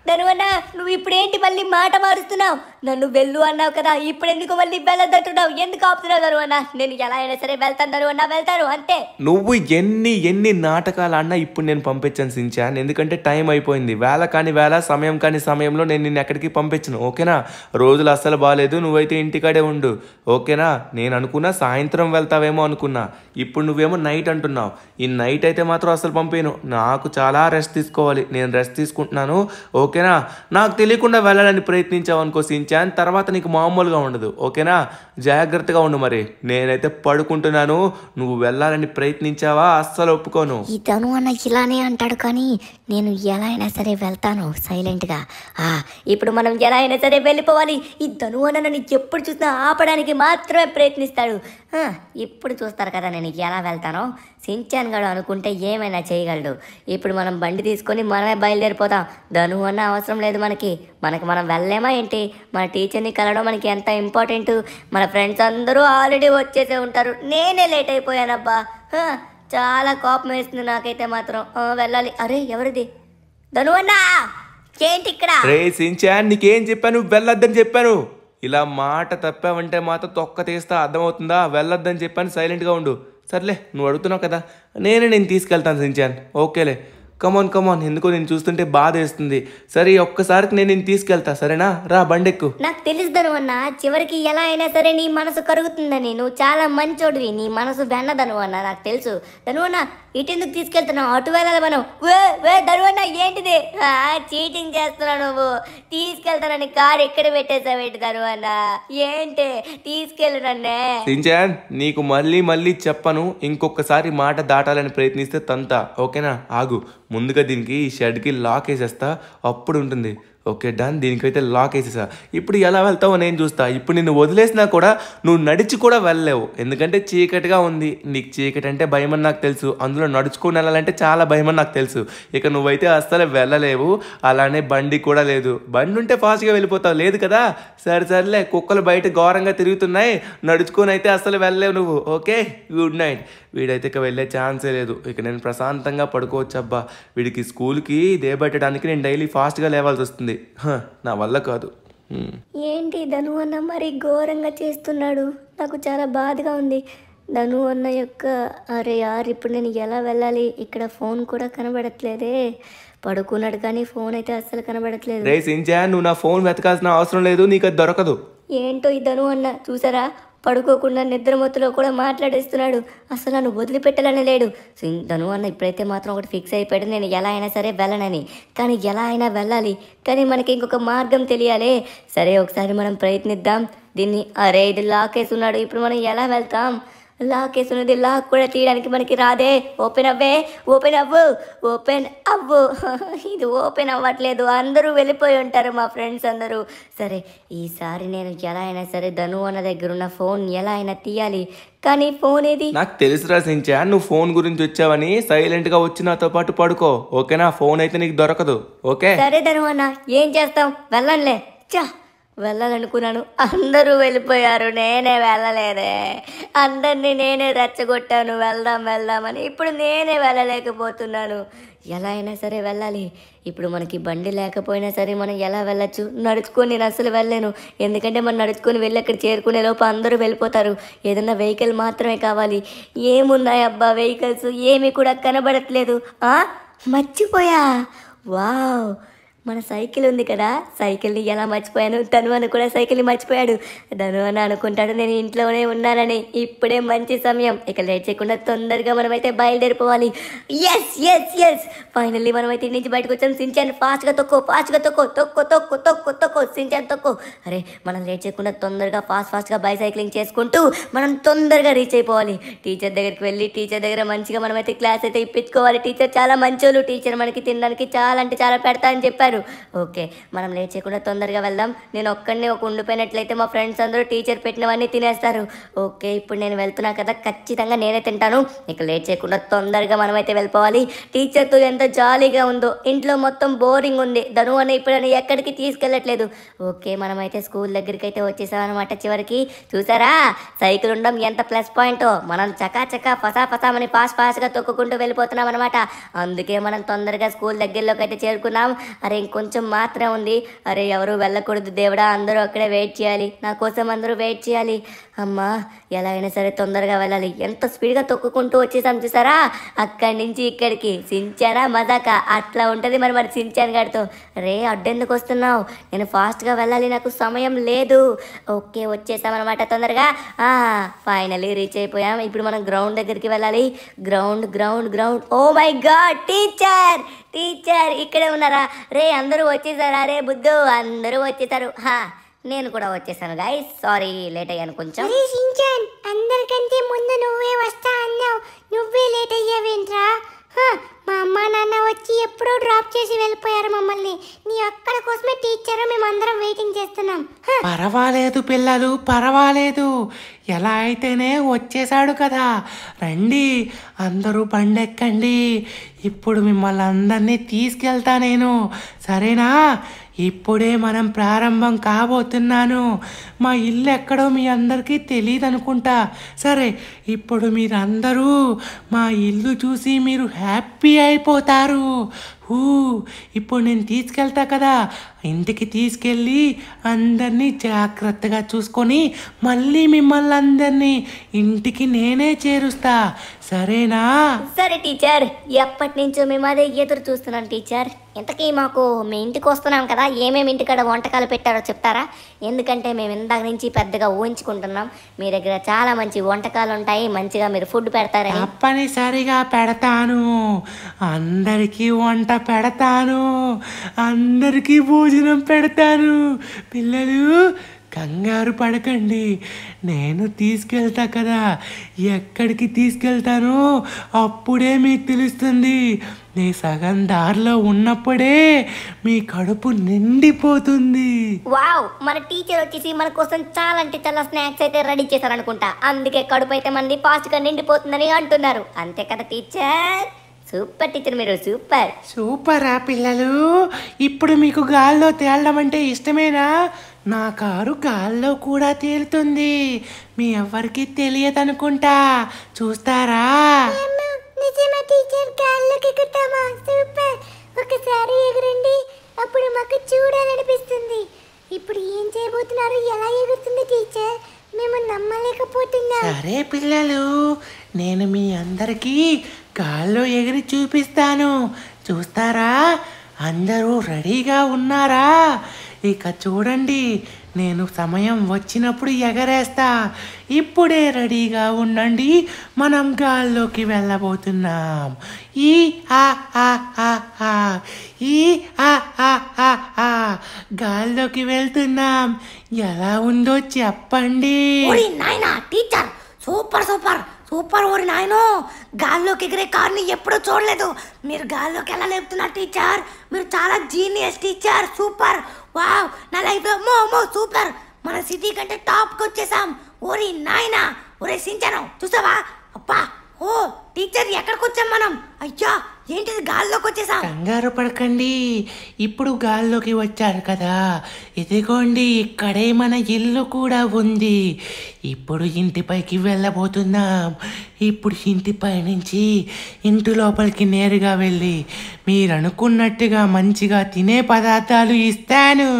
ధనువన్న నువ్వు ఇప్పుడేంటి మళ్ళీ మాట మారుస్తున్నావు? నన్ను వెళ్ళు అన్నావు కదా, ఇప్పుడు ఎందుకు మళ్ళీ వెళ్ళొద్దంటున్నావు? ఎందుకు ఆపుతున్నావు ధనువన్న? నేను ఎలా అయినా సరే వెళ్తాను ధనువన్న, వెళ్తాను అంతే. నువ్వు ఎన్ని నాటకాలు అన్నా ఇప్పుడు నేను పంపించాను సించాన్, ఎందుకంటే టైం అయిపోయింది. వేళ కాని వేళ, సమయం కాని సమయంలో నేను నిన్ను ఎక్కడికి పంపించను, ఓకేనా? రోజులు అస్సలు బాగాలేదు, నువ్వైతే ఇంటికాడే ఉండు, ఓకేనా? నేను అనుకున్నా సాయంత్రం వెళ్తావేమో అనుకున్నా, ఇప్పుడు నువ్వేమో నైట్ అంటున్నావు. ఈ నైట్ అయితే మాత్రం అసలు పంపేను, నాకు చాలా రెస్ట్ తీసుకోవాలి, నేను రెస్ట్ తీసుకుంటున్నాను, ఓకేనా? నాకు తెలియకుండా వెళ్ళాలని ప్రయత్నించావు అనుకో సించాన్, తర్వాత నీకు మామూలుగా ఉండదు, ఓకేనా? జాగ్రత్తగా ఉండు. మరి నేనైతే పడుకుంటున్నాను, నువ్వు వెళ్ళాలని ప్రయత్నించావా అస్సలు ఒప్పుకోను. ఈ ధను అన్న ఇలానే అంటాడు, కానీ నేను ఎలా అయినా సరే వెళ్తాను సైలెంట్గా. ఇప్పుడు మనం ఎలా అయినా సరే వెళ్ళిపోవాలి. ఈ ధను అన్న నన్ను ఎప్పుడు చూసినా ఆపడానికి మాత్రమే ప్రయత్నిస్తాడు. ఇప్పుడు చూస్తారు కదా నేను ఎలా వెళ్తానో. సించాన్ గడు అనుకుంటే ఏమైనా చేయగలడు. ఇప్పుడు మనం బండి తీసుకొని మనమే బయలుదేరిపోతాం. ధను అన్న అవసరం లేదు మనకి మనం వెళ్ళలేమా ఏంటి? మన టీచర్ని కలవడం మనకి ఎంత ఇంపార్టెంట్. మన ఫ్రెండ్స్ అందరూ ఆల్రెడీ వచ్చేసే ఉంటారు, నేనే లేట్ అయిపోయానబ్బా. చాలా కోపం వేస్తుంది నాకైతే మాత్రం. వెళ్ళాలి. అరే ఎవరిది? ధను అన్నా ఏంటి ఇక్కడ? రే సించాన్, నీకేం చెప్పాను? వెళ్ళొద్దని చెప్పాను. ఇలా మాట తప్పావంటే మాత్రం తొక్క తీస్తా, అర్థమవుతుందా? వెళ్ళొద్దని చెప్పాను, సైలెంట్గా ఉండు. సర్లే, నువ్వు అడుగుతున్నావు కదా, నేను తీసుకెళ్తాను సించాన్, ఓకేలే. కమాన్, ఎందుకో నేను చూస్తుంటే బాధ వేస్తుంది. సరే ఒక్కసారికి నేను తీసుకెళ్తా, సరేనా? రా బండెక్కు. నాకు తెలుసు ధనువన్న, చివరికి ఎలా అయినా సరే నీ మనసు కరుగుతుందని. నువ్వు చాలా మంచోడివి, నీ మనసు బెన్నదనువన్న, నాకు తెలుసు. ధనువన్న ఇటెందుకు తీసుకెళ్తున్నావు? అటు వెళ్ళాలి మనం. ధనువన్న ఏంటిది? చీటింగ్ చేస్తున్నావు నువ్వు. తీసుకెళ్తానని కారు ఎక్కడ పెట్టేసావేంటి ధనువన్న? ఏంటి తీసుకెళ్ళు నన్నే. సించాన్, నీకు మళ్ళీ చెప్పను, ఇంకొకసారి మాట దాటాలని ప్రయత్నిస్తే తంతా, ఓకేనా? ఆగు, ముందుగా దీనికి ఈ షెడ్కి లాక్ వేసేస్తా, అప్పుడు ఉంటుంది. ఓకే డన్, దీనికైతే లాక్ వేసేసా. ఇప్పుడు ఎలా వెళ్తావో నేను చూస్తా. ఇప్పుడు నిన్ను వదిలేసినా కూడా నువ్వు నడిచి కూడా వెళ్ళలేవు, ఎందుకంటే చీకటిగా ఉంది. నీకు చీకటి అంటే భయమని నాకు తెలుసు, అందులో నడుచుకొని వెళ్ళాలంటే చాలా భయమని నాకు తెలుసు. ఇక నువ్వైతే అస్సలు వెళ్ళలేవు. అలానే బండి కూడా లేదు. బండి ఉంటే ఫాస్ట్గా వెళ్ళిపోతావు, లేదు కదా? సరేలే, కుక్కలు బయట ఘోరంగా తిరుగుతున్నాయి, నడుచుకొని అయితే అస్సలు వెళ్ళలేవు నువ్వు. Okay, good night. వీడైతే ఇక వెళ్ళే ఛాన్సే లేదు. ఇక నేను ప్రశాంతంగా పడుకోవచ్చు. అబ్బా, వీడికి స్కూల్కి దేబెట్టడానికి నేను డైలీ ఫాస్ట్గా లేవాల్సి వస్తుంది. నా వల్ల కాదు. ఏంటి ధను అన్న మరి ఘోరంగా చేస్తున్నాడు? నాకు చాలా బాధగా ఉంది. ధను అన్న యొక్క అరే యార్, ఇప్పుడు నేను ఎలా వెళ్ళాలి? ఇక్కడ ఫోన్ కూడా కనబడట్లేదే. పడుకున్నాడు కానీ ఫోన్ అయితే అస్సలు కనబడట్లేదు. రే సించాన్, నువ్వు నా ఫోన్ వెతకాల్సిన అవసరం లేదు, నీకు అది దొరకదు. ఏంటో ఈ ధను అన్న, చూసారా? పడుకోకుండా నిద్రమత్తులో కూడా మాట్లాడేస్తున్నాడు. అసలు నన్ను వదిలిపెట్టాలని లేడు. ధను అన్న ఇప్పుడైతే మాత్రం ఒకటి ఫిక్స్ అయిపోయాడు, నేను ఎలా అయినా సరే వెళ్ళనని. కానీ ఎలా అయినా వెళ్ళాలి, కానీ మనకి ఇంకొక మార్గం తెలియాలి. సరే ఒకసారి మనం ప్రయత్నిద్దాం దీన్ని. అరే ఇది లాక్ వేసి ఉన్నాడు, ఇప్పుడు మనం ఎలా వెళ్తాం? లాక్ వేసి ఉన్నది, లాక్ కూడా తీయడానికి మనకి రాదే. ఓపెన్ అవ్వు. ఇది ఓపెన్ అవ్వట్లేదు, అందరూ వెళ్ళిపోయి ఉంటారు మా ఫ్రెండ్స్ అందరూ. సరే ఈసారి నేను ఎలా అయినా సరే ధను అన్న దగ్గర ఉన్న ఫోన్ ఎలా అయినా తీయాలి. కానీ ఫోన్ ఏది? నాకు తెలుసురా సించాన్, నువ్వు ఫోన్ గురించి వచ్చావని సైలెంట్గా వచ్చి నాతో పాటు పడుకో, ఓకేనా? ఫోన్ అయితే నీకు దొరకదు, ఓకే? సరే ధను అన్న, ఏం చేస్తాం, వెళ్ళంలే. వెళ్ళాలనుకున్నాను, అందరూ వెళ్ళిపోయారు, నేనే వెళ్ళలేదే. అందరినీ నేనే రెచ్చగొట్టాను వెళ్దామని. ఇప్పుడు నేనే వెళ్ళలేకపోతున్నాను. ఎలా అయినా సరే వెళ్ళాలి. ఇప్పుడు మనకి బండి లేకపోయినా సరే మనం ఎలా వెళ్ళచ్చు? నడుచుకొని నేను అసలు వెళ్ళలేను, ఎందుకంటే మనం నడుచుకొని వెళ్ళి అక్కడ చేరుకునే లోపు అందరూ వెళ్ళిపోతారు. ఏదన్నా వెహికల్ మాత్రమే కావాలి. ఏమున్నాయి అబ్బా వెహికల్స్? ఏమీ కూడా కనబడట్లేదు. మర్చిపోయా. వావ్, మన సైకిల్ ఉంది కదా, సైకిల్ని ఎలా మర్చిపోయాను? ధనువన్న కూడా సైకిల్ని మర్చిపోయాడు. ధనువన్న అనుకుంటాడు నేను ఇంట్లోనే ఉన్నానని. ఇప్పుడే మంచి సమయం, ఇక లేట్ చేయకుండా తొందరగా మనమైతే బయలుదేరిపోవాలి. ఎస్ ఫైనల్లీ మనమైతే ఇంటి నుంచి బయటకు వచ్చాం. సించాన్ ఫాస్ట్గా తొక్కు సించాన్ తొక్కు. అరే మనం లేట్ చేయకుండా తొందరగా ఫాస్ట్గా బైసైక్లింగ్ చేసుకుంటూ మనం తొందరగా రీచ్ అయిపోవాలి. టీచర్ దగ్గరికి వెళ్ళి టీచర్ దగ్గర మంచిగా మనమైతే క్లాస్ అయితే ఇప్పించుకోవాలి. టీచర్ చాలా మంచోళ్ళు, టీచర్ మనకి తినడానికి చాలా అంటే చాలా పెడతా అని చెప్పారు. ఓకే, మనం లేట్ చేయకుండా తొందరగా వెళ్దాం. నేను ఒక్కడిని ఉండిపోయినట్లయితే మా ఫ్రెండ్స్ అందరూ టీచర్ పెట్టినవన్నీ తినేస్తారు. ఓకే, ఇప్పుడు నేను వెళ్తున్నా కదా, ఖచ్చితంగా నేనే తింటాను. ఇక లేట్ చేయకుండా తొందరగా మనమైతే వెళ్ళిపోవాలి. టీచర్తో ఎంత జాలీగా ఉందో, ఇంట్లో మొత్తం బోరింగ్ ఉంది. ధను అన్న ఇప్పుడు ఎక్కడికి తీసుకెళ్ళట్లేదు. ఓకే, మనమైతే స్కూల్ దగ్గరికి అయితే వచ్చేసామన్నమాట. చివరికి చూసారా, సైకిల్ ఉండడం ఎంత ప్లస్ పాయింటో. మనం చకా ఫసామని ఫాస్ట్గా తొక్కుకుంటూ వెళ్ళిపోతున్నాం అనమాట. అందుకే మనం తొందరగా స్కూల్ దగ్గరలోకి అయితే చేరుకున్నాం. అరే ఇంకొంచెం మాత్రమే ఉంది. అరే ఎవరు వెళ్ళకూడదు దేవుడా, అందరూ అక్కడే వెయిట్ చేయాలి, నా కోసం అందరూ వెయిట్ చేయాలి. అమ్మా ఎలా అయినా సరే తొందరగా వెళ్ళాలి. ఎంత స్పీడ్గా తొక్కుకుంటూ వచ్చేసాం చూసారా, అక్కడి నుంచి ఇక్కడికి. సించానా మజాకా అట్లా ఉంటుంది మరి సించాన్ గారితో. రే అడ్డెందుకు వస్తున్నావు, నేను ఫాస్ట్గా వెళ్ళాలి, నాకు సమయం లేదు. ఓకే వచ్చేసామన్నమాట తొందరగా. ఫైనలీ రీచ్ అయిపోయాం. ఇప్పుడు మనం గ్రౌండ్ దగ్గరికి వెళ్ళాలి. Ground ground ground. Oh my God teacher teacher ఇక్కడే ఉన్నారా? రే అందరూ వచ్చేసారా? రే బుద్ధు అందరూ వచ్చేసారు. నేను కూడా వచ్చేసాను గైస్, సారీ లేట్ అయ్యాను కొంచెం. షించాన్ అందరికంటే ముందు నువ్వే వస్తా అన్నావు, నువ్వే లేట్ అయ్యావేంట్రా? మా అమ్మ నాన్న వచ్చి ఎప్పుడో డ్రాప్ చేసి వెళ్ళిపోయారు మమ్మల్ని. నీ ఒక్కడి కోసమే టీచర్ మేమందరం వెయిటింగ్ చేస్తున్నాం. పర్వాలేదు పిల్లలు, పర్వాలేదు. ఎలా అయితేనే వచ్చేసాడు కదా, రండి అందరూ బండెక్కండి. ఇప్పుడు మిమ్మల్ని అందరినీ తీసుకెళ్తా నేను, సరేనా? ఇప్పుడే మనం ప్రారంభం కాబోతున్నాను. మా ఇల్లు ఎక్కడో మీ అందరికీ తెలియదు అనుకుంటా. సరే ఇప్పుడు మీరందరూ మా ఇల్లు చూసి మీరు హ్యాపీ అయిపోతారు. ఇప్పుడు నేను తీసుకెళ్తా కదా, ఇంటికి తీసుకెళ్ళి అందరినీ జాగ్రత్తగా చూసుకొని మళ్ళీ మిమ్మల్ని అందరినీ ఇంటికి నేనే చేరుస్తా, సరేనా? సరే టీచర్, ఎప్పటి నుంచో మేము అదే ఎదురు చూస్తున్నాం టీచర్. ఇంతకీ మాకు మీ ఇంటికి వస్తున్నాం కదా, ఏమేమి ఇంటికాడ వంటకాలు పెట్టారో చెప్తారా? ఎందుకంటే మేము ఇందాక నుంచి పెద్దగా ఊహించుకుంటున్నాం మీ దగ్గర చాలా మంచి వంటకాలు ఉంటాయి, మంచిగా మీరు ఫుడ్ పెడతారని. తప్పనిసరిగా పెడతాను, అందరికీ వంట పెడతాను, అందరికీ భోజనం పెడతాను. పిల్లలు కంగారు పడకండి, నేను తీసుకెళ్తా కదా, ఎక్కడికి తీసుకెళ్తానో అప్పుడే మీకు తెలుస్తుంది. నీ సగం దారిలో ఉన్నప్పుడే మీ కడుపు నిండిపోతుంది. వావ్, మన టీచర్ వచ్చేసి మన కోసం చాలా అంటే చాలా స్నాక్స్ అయితే రెడీ చేశారనుకుంటా, అందుకే కడుపు అయితే మంది ఫాస్ట్గా నిండిపోతుందని అంటున్నారు. అంతే కదా టీచర్? సూపర్ టీచర్, మీరు సూపర్. సూపరా పిల్లలు? ఇప్పుడు మీకు గాల్లో తేలడం అంటే ఇష్టమేనా? నా కారు గాల్లో కూడా తేలుతుంది, మీ ఎవరికి తెలియదనుకుంటా. చూస్తారా? నిజమా టీచర్, గాల్లోకి ఎగురుతామా? సూపర్, ఒకసారి ఎగురండి, అప్పుడు మాకు చూడాలనిపిస్తుంది. ఇప్పుడు ఏం చేయబోతున్నారు, ఎలా ఎగురుతుంది టీచర్? మేము నమ్మలేకపోతున్నాం. సరే పిల్లలు, నేను మీ అందరికీ గాల్లో ఎగిరి చూపిస్తాను, చూస్తారా? అందరూ రెడీగా ఉన్నారా? ఇక చూడండి, నేను సమయం వచ్చినప్పుడు ఎగరేస్తా. ఇప్పుడే రెడీగా ఉండండి, మనం గాల్లోకి వెళ్ళబోతున్నాం. ఈ ఆ ఆ ఆ ఆ ఈ ఆ ఆ ఆ ఆ గాల్లోకి వెళ్తున్నాం. ఎలా ఉందో చెప్పండి. నాయనా టీచర్, సూపర్ సూపర్ సూపర్. ఓరి నాయనో, గాల్లోకి ఎగిరే కార్ని ఎప్పుడూ చూడలేదు. మీరు గాల్లోకి ఎలా లేపుతున్నారు టీచర్? మీరు చాలా జీనియస్ టీచర్, సూపర్. వావ్, నా లైఫ్ మో సూపర్. మన సిటీ కంటే టాప్కి వచ్చేసాం. ఓరి నాయనా, ఒరే సించాను చూసావా? అబ్బా, ఓ టీచర్ ఎక్కడికి వచ్చాం మనం? అయ్యా ఏంటిది, గాల్లోకి వచ్చేసాం. కంగారు పడకండి, ఇప్పుడు గాల్లోకి వచ్చారు కదా, ఇదిగోండి ఇక్కడే మన ఇల్లు కూడా ఉంది. ఇప్పుడు ఇంటిపైకి వెళ్ళబోతున్నాం. ఇప్పుడు ఇంటిపై నుంచి ఇంటి లోపలికి నేరుగా వెళ్ళి మీరు అనుకున్నట్టుగా మంచిగా తినే పదార్థాలు ఇస్తాను,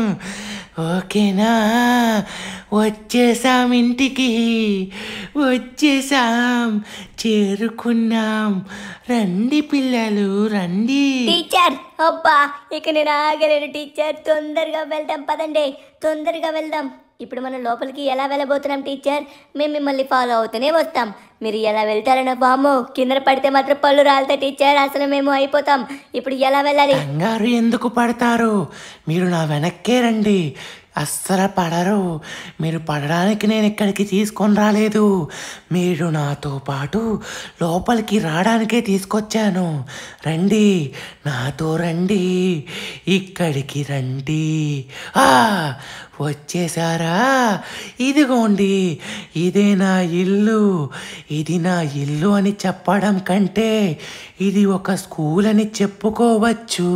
ఓకేనా? వచ్చేసాం, ఇంటికి వచ్చేసాం, చేరుకున్నాం. రండి పిల్లలు రండి. టీచర్ అబ్బా, ఇక నేను ఆగలేను టీచర్, తొందరగా వెళ్దాం పదండి, తొందరగా వెళ్దాం. ఇప్పుడు మనం లోపలికి ఎలా వెళ్ళబోతున్నాం టీచర్? మేము మిమ్మల్ని ఫాలో అవుతూనే వస్తాం. మీరు ఎలా వెళ్తారన్న బామ్మో, కింద పడితే మాత్రం పళ్ళు రాలుతాయి టీచర్, అసలు మేము అయిపోతాం. ఇప్పుడు ఎలా వెళ్ళాలి? కంగారు ఎందుకు పడతారు? మీరు నా వెనక్కే రండి, అస్సలు పడరు. మీరు పడడానికి నేను ఇక్కడికి తీసుకొని రాలేదు, మీరు నాతో పాటు లోపలికి రావడానికే తీసుకొచ్చాను. రండి, నాతో రండి, ఇక్కడికి రండి. వచ్చేసారా? ఇదిగోండి, ఇదే నా ఇల్లు. ఇది నా ఇల్లు అని చెప్పడం కంటే ఇది ఒక స్కూల్ అని చెప్పుకోవచ్చు.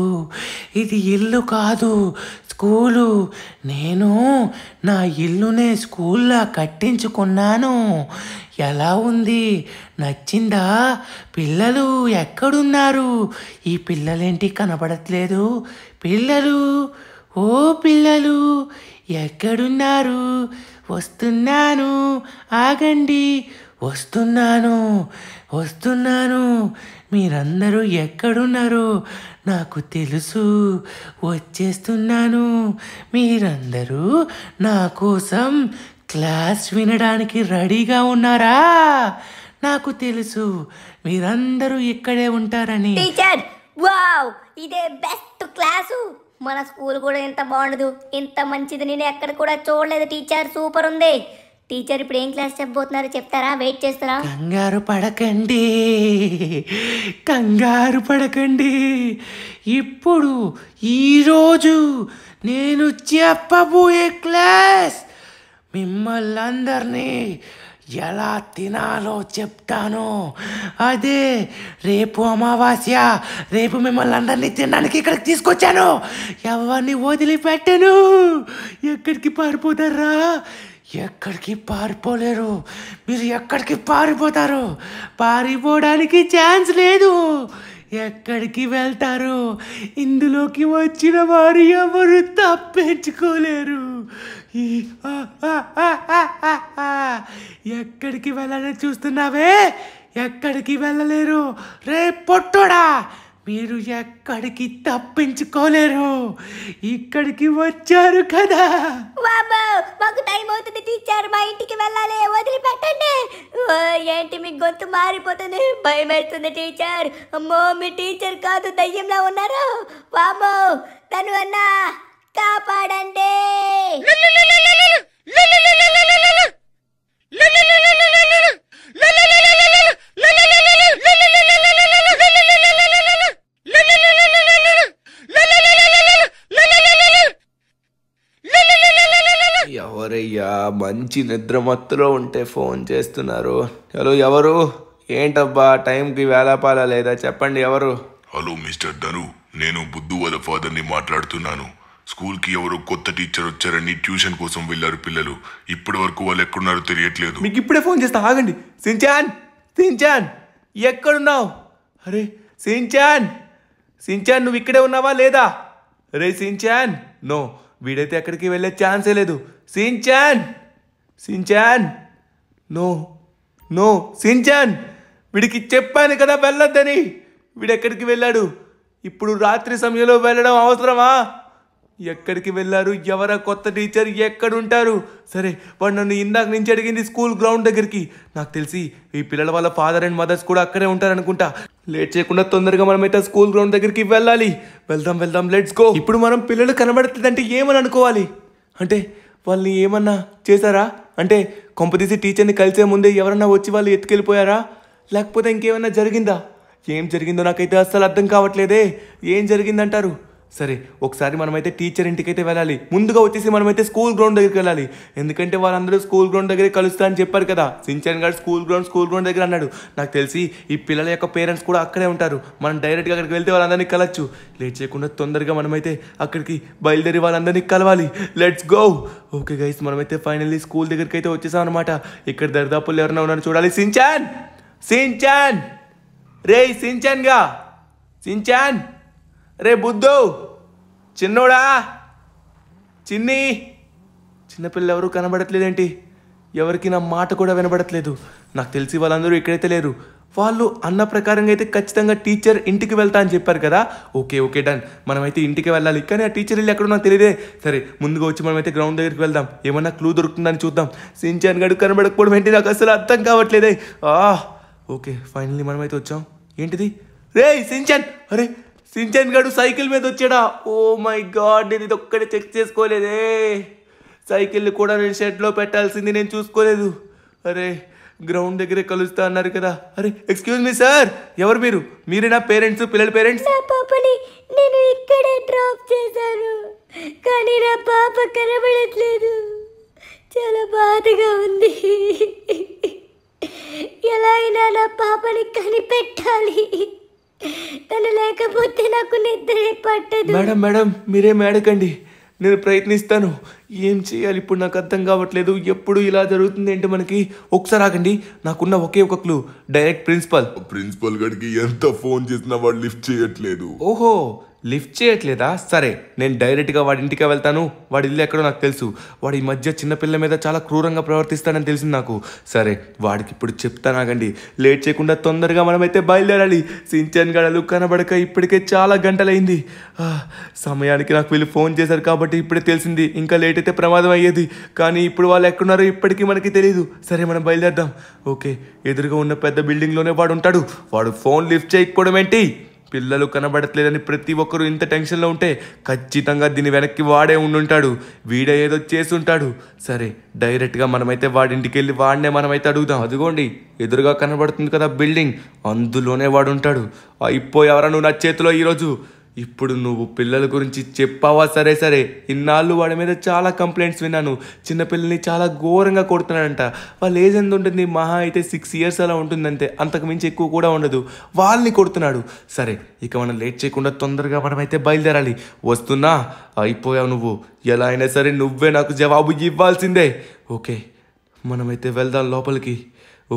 ఇది ఇల్లు కాదు, స్కూలు. నేను నేను నా ఇల్లునే స్కూల్లా కట్టించుకున్నాను. ఎలా ఉంది? నచ్చిందా? పిల్లలు ఎక్కడున్నారు? ఈ పిల్లలేంటి కనబడట్లేదు? పిల్లలు, ఓ పిల్లలు ఎక్కడున్నారు? వస్తున్నాను, ఆగండి. వస్తున్నాను. మీరందరూ ఎక్కడున్నారు? నాకు తెలుసు, వచ్చేస్తున్నాను. మీరందరూ నా కోసం క్లాస్ వినడానికి రెడీగా ఉన్నారా? నాకు తెలుసు మీరందరూ ఇక్కడే ఉంటారని. టీచర్, వావ్, ఇదే బెస్ట్ క్లాసు. మన స్కూల్ కూడా ఇంత బాగుండదు, ఇంత మంచిది నేను ఎక్కడ కూడా చూడలేదు. టీచర్ సూపర్ ఉంది. టీచర్ ఇప్పుడు ఏం క్లాస్ చెప్పబోతున్నారో చెప్తారా? వెయిట్ చేస్తారా? కంగారు పడకండి. ఇప్పుడు ఈరోజు నేను చెప్పబోయే క్లాస్ మిమ్మల్ని అందరినీ ఎలా తినాలో చెప్తాను. అదే రేపు అమావాస్య. రేపు మిమ్మల్ని అందరినీ తినడానికి ఇక్కడికి తీసుకొచ్చాను. ఎవరిని వదిలిపెట్టను. ఎక్కడికి పారిపోతారా? ఎక్కడికి పారిపోలేరు. మీరు ఎక్కడికి పారిపోతారు? పారిపోవడానికి ఛాన్స్ లేదు. ఎక్కడికి వెళ్తారు? ఇందులోకి వచ్చిన వారు ఎవరు తప్పించుకోలేరు. ఎక్కడికి వెళ్ళాలని చూస్తున్నావే? ఎక్కడికి వెళ్ళలేరు. రే పొట్టోడా, మీరు ఎక్కడికి తప్పించుకోలేరు. ఇక్కడికి వచ్చారు కదా. మాకు టైం అవుతుంది టీచర్, మా ఇంటికి వెళ్ళాలి, వదిలిపెట్టండి. ఏంటి మీ గొంతు మారిపోతుంది? భయం వేస్తుంది టీచర్. అమ్మో, మీ టీచర్ కాదు, దయ్యంలా ఉన్నారు. వామ్మో, తను అన్నా కాపాడండి. ఎవరయ్యా మంచి నిద్ర మత్తులో ఉంటే ఫోన్ చేస్తున్నారు? హలో, ఎవరు? ఏంటబ్బా టైంకి వేళాపాల లేదా? చెప్పండి ఎవరు? హలో మిస్టర్ ధను, నేను బుద్ధు వాళ్ళ ఫాదర్ని మాట్లాడుతున్నాను. స్కూల్కి ఎవరో కొత్త టీచర్ వచ్చారని ట్యూషన్ కోసం వెళ్ళారు పిల్లలు. ఇప్పటి వరకు వాళ్ళు ఎక్కడున్నారో తెలియట్లేదు. మీకు ఇప్పుడే ఫోన్ చేస్తా, ఆగండి. సించాన్ ఎక్కడున్నావు? అరే సించాన్ నువ్వు ఇక్కడే ఉన్నావా లేదా? రే సించాన్, నో, వీడైతే ఎక్కడికి వెళ్ళే ఛాన్సే లేదు. సించాన్ నో సించాన్, వీడికి చెప్పాను కదా వెళ్ళొద్దని. వీడెక్కడికి వెళ్ళాడు? ఇప్పుడు రాత్రి సమయంలో వెళ్ళడం అవసరమా? ఎక్కడికి వెళ్ళారు? ఎవరా కొత్త టీచర్? ఎక్కడుంటారు? సరే, వాడు నన్ను ఇందాక నుంచి అడిగింది స్కూల్ గ్రౌండ్ దగ్గరికి. నాకు తెలిసి ఈ పిల్లల వాళ్ళ ఫాదర్ అండ్ మదర్స్ కూడా అక్కడే ఉంటారనుకుంటా. లేట్ చేయకుండా తొందరగా మనమైతే స్కూల్ గ్రౌండ్ దగ్గరికి వెళ్ళాలి. వెళ్దాం, లెట్స్ గో. ఇప్పుడు మనం పిల్లలు కనబడుతుందంటే ఏమని అనుకోవాలి? అంటే వాళ్ళని ఏమన్నా చేశారా? అంటే కొంపదీసి టీచర్ని కలిసే ముందే ఎవరన్నా వచ్చి వాళ్ళు ఎత్తుకెళ్ళిపోయారా? లేకపోతే ఇంకేమన్నా జరిగిందా? ఏం జరిగిందో నాకైతే అస్సలు అర్థం కావట్లేదే. ఏం జరిగిందంటారు? సరే, ఒకసారి మనమైతే టీచర్ ఇంటికైతే వెళ్ళాలి. ముందుగా వచ్చేసి మనమైతే స్కూల్ గ్రౌండ్ దగ్గరికి వెళ్ళాలి. ఎందుకంటే వాళ్ళందరూ స్కూల్ గ్రౌండ్ దగ్గర కలుస్తా అని చెప్పారు కదా. సించాన్ గారు స్కూల్ గ్రౌండ్ దగ్గర అన్నాడు. నాకు తెలిసి ఈ పిల్లల యొక్క పేరెంట్స్ కూడా అక్కడే ఉంటారు. మనం డైరెక్ట్గా అక్కడికి వెళ్తే వాళ్ళందరినీ కలవచ్చు. లేట్ చేయకుండా తొందరగా మనమైతే అక్కడికి బయలుదేరి వాళ్ళందరినీ కలవాలి. Let's go. ఓకే గైస్, మనమైతే ఫైనల్లీ స్కూల్ దగ్గరికి అయితే వచ్చేసాం అనమాట. ఇక్కడ దరిదాపుల్లో ఎవరైనా ఉన్నారో చూడాలి. సించాన్ రే సించాన్ రే బుద్ధు, చిన్నోడా, చిన్నపిల్లలు ఎవరు కనబడట్లేదేంటి? ఎవరికి నా మాట కూడా వినబడట్లేదు. నాకు తెలిసి వాళ్ళందరూ ఇక్కడైతే లేరు. వాళ్ళు అన్న ప్రకారంగా అయితే ఖచ్చితంగా టీచర్ ఇంటికి వెళ్తా అని చెప్పారు కదా. ఓకే డన్, మనమైతే ఇంటికి వెళ్ళాలి. కానీ ఆ టీచర్ ఇల్లు ఎక్కడో నాకు తెలియదే. సరే, ముందుగా వచ్చి మనమైతే గ్రౌండ్ దగ్గరికి వెళ్దాం. ఏమన్నా క్లూ దొరుకుతుందని చూద్దాం. సించాన్ గడు కనబడకపోవడం ఏంటి? నాకు అసలు అర్థం కావట్లేదే. ఓకే, ఫైనల్లీ మనమైతే వచ్చాం. ఏంటిది? రే సించాన్, అరే సించాన్ గడు సైకిల్ మీద వచ్చాడా? ఓ మై గాడ్, నేను ఇది ఒక్కడే చెక్ చేసుకోలేదే. సైకిల్ కూడా నేను షెడ్లో పెట్టాల్సింది, నేను చూసుకోలేదు. అరే, గ్రౌండ్ దగ్గరే కలుస్తా అన్నారు కదా. అరే ఎక్స్క్యూజ్ మీ సార్, ఎవరు మీరు? మీరేనా పేరెంట్స్, పిల్లల పేరెంట్స్? నా పాపని నేను ఇక్కడే డ్రాప్ చేశాను, కానీ నా పాప కనబడట్లేదు. చాలా బాధగా ఉంది. ఎలా అయినా నా పాపని కనిపెట్టాలి. తను లేకపోతే నాకు నిద్రే పట్టదు. మేడం మీరేం ఏడకండి, నేను ప్రయత్నిస్తాను. ఏం చేయాలి ఇప్పుడు నాకు అర్థం కావట్లేదు. ఎప్పుడు ఇలా జరుగుతుంది ఏంటి మనకి? ఒకసారి ఆగండి, నాకున్న ఒకే ఒక క్లూ. డైరెక్ట్ ప్రిన్సిపల్ గడికి ఎంత ఫోన్ చేసినా వాడు లిఫ్ట్ చేయట్లేదు. ఓహో, లిఫ్ట్ చేయట్లేదా? సరే, నేను డైరెక్ట్గా వాడి ఇంటికి వెళ్తాను. వాడి ఇల్లు ఎక్కడో నాకు తెలుసు. వాడు ఈ మధ్య చిన్నపిల్ల మీద చాలా క్రూరంగా ప్రవర్తిస్తాడని తెలిసింది నాకు. సరే, వాడికి ఇప్పుడు చెప్తానాగండి. లేట్ చేయకుండా తొందరగా మనమైతే బయలుదేరాలి. సించాన్ గడలు కనబడక ఇప్పటికే చాలా గంటలైంది. సమయానికి నాకు వీళ్ళు ఫోన్ చేశారు కాబట్టి ఇప్పుడే తెలిసింది. ఇంకా లేట్ అయితే ప్రమాదం అయ్యేది. కానీ ఇప్పుడు వాళ్ళు ఎక్కడున్నారో ఇప్పటికీ మనకి తెలియదు. సరే, మనం బయలుదేరదాం. ఓకే, ఎదురుగా ఉన్న పెద్ద బిల్డింగ్లోనే వాడు ఉంటాడు. వాడు ఫోన్ లిఫ్ట్ చేయకపోవడం ఏంటి? పిల్లలు కనబడట్లేదని ప్రతి ఒక్కరూ ఇంత టెన్షన్లో ఉంటే ఖచ్చితంగా దీని వెనక్కి వాడే ఉండుంటాడు. వీడే ఏదో చేస్తుంటాడు. సరే, డైరెక్ట్గా మనమైతే వాడి ఇంటికి వెళ్ళి వాడినే మనమైతే అడుగుదాం. అదిగోండి, ఎదురుగా కనబడుతుంది కదా బిల్డింగ్, అందులోనే వాడు ఉంటాడు. అయిపోయావరా నువ్వు నా చేతిలో ఈరోజు. ఇప్పుడు నువ్వు పిల్లల గురించి చెప్పావా? సరే సరే, ఇన్నాళ్ళు వాడి మీద చాలా కంప్లైంట్స్ విన్నాను. చిన్నపిల్లల్ని చాలా ఘోరంగా కొడుతున్నాడంట. వాళ్ళ ఏజ్ ఎంత ఉంటుంది? మహా అయితే 6 years అలా ఉంటుందంటే, అంతకు మించి ఎక్కువ కూడా ఉండదు. వాళ్ళని కొడుతున్నాడు. సరే, ఇక మనం లేట్ చేయకుండా తొందరగా మనమైతే బయలుదేరాలి. వస్తున్నా. అయిపోయావు నువ్వు. ఎలా అయినా సరే నువ్వే నాకు జవాబు ఇవ్వాల్సిందే. ఓకే, మనమైతే వెళ్దాం లోపలికి.